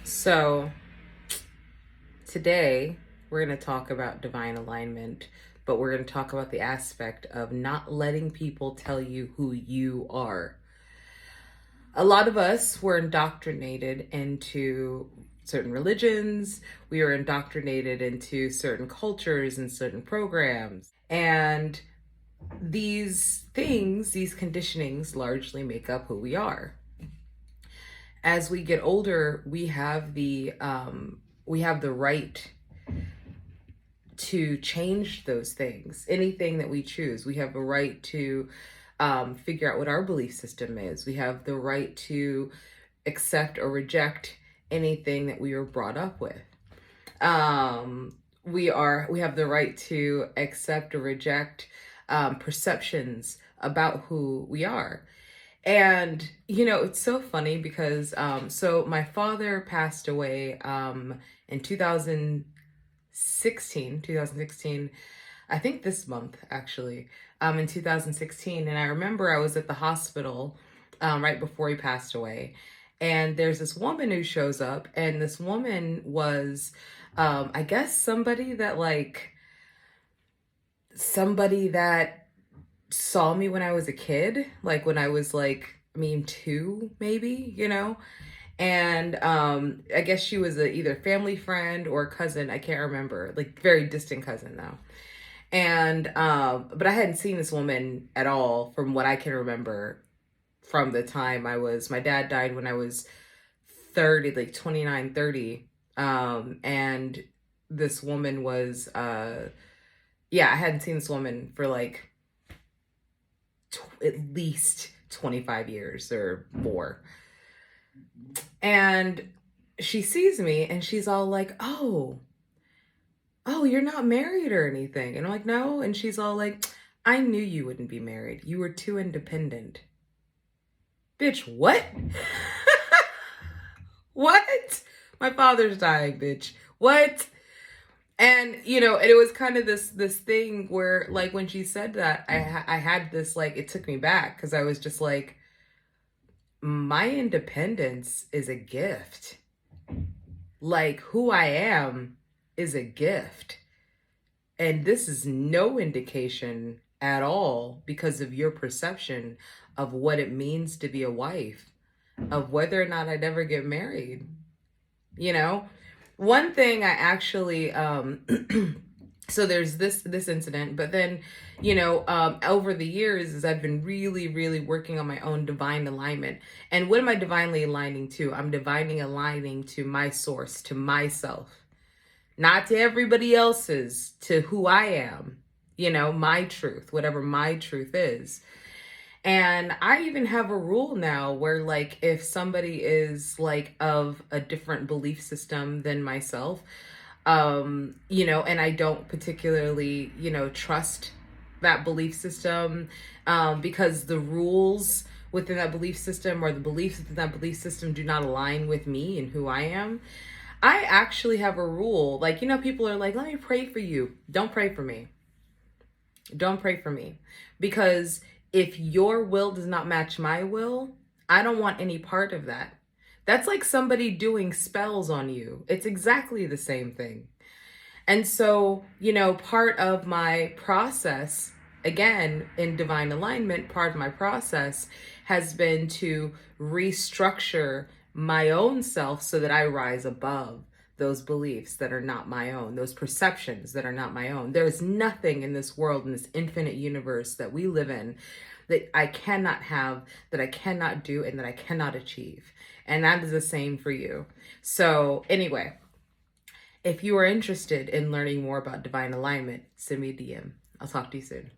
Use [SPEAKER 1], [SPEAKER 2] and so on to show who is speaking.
[SPEAKER 1] So, today we're going to talk about divine alignment, but we're going to talk about the aspect of not letting people tell you who you are. A lot of us were indoctrinated into certain religions, we were indoctrinated into certain cultures and certain programs. And these things, these conditionings largely make up who we are. As we get older, we have the right to change those things. Anything that we choose, we have a right to figure out what our belief system is. We have the right to accept or reject anything that we were brought up with. We have the right to accept or reject perceptions about who we are. And it's so funny because so my father passed away in 2016, I think this month actually, in 2016. And I remember I was at the hospital right before he passed away. And there's this woman who shows up, and this woman was, I guess, somebody that saw me when I was a kid, like when I was like, I mean, two, maybe. And I guess she was either family friend or cousin. I can't remember, like very distant cousin though. And but I hadn't seen this woman at all from what I can remember from the time my dad died when I was 30, like 29, 30. And this woman was, yeah, I hadn't seen this woman for like at least 25 years or more. And she sees me and she's all like, oh, you're not married or anything. And I'm like, no. And she's all like, I knew you wouldn't be married. You were too independent. Bitch, what? What? My father's dying, bitch. What? And and it was kind of this thing where, like, when she said that, I had this, like, it took me back because I was just like, my independence is a gift. Like, who I am is a gift. And this is no indication at all because of your perception of what it means to be a wife, of whether or not I'd ever get married. You know, one thing I actually so there's this incident, but then over the years, as I've been really really working on my own divine alignment. And what am I divinely aligning to? I'm divinely aligning to my source, to myself, not to everybody else's, to who I am, my truth, whatever my truth is. And I even have a rule now where, like, if somebody is like of a different belief system than myself, and I don't particularly, trust that belief system, because the rules within that belief system or the beliefs within that belief system do not align with me and who I am. I actually have a rule. Like, people are like, let me pray for you. Don't pray for me. Don't pray for me. Because if your will does not match my will, I don't want any part of that. That's like somebody doing spells on you. It's exactly the same thing. And so, part of my process, again, in divine alignment, part of my process has been to restructure my own self so that I rise above those beliefs that are not my own, those perceptions that are not my own. There is nothing in this world, in this infinite universe that we live in, that I cannot have, that I cannot do, and that I cannot achieve. And that is the same for you. So anyway, if you are interested in learning more about divine alignment, send me a DM. I'll talk to you soon.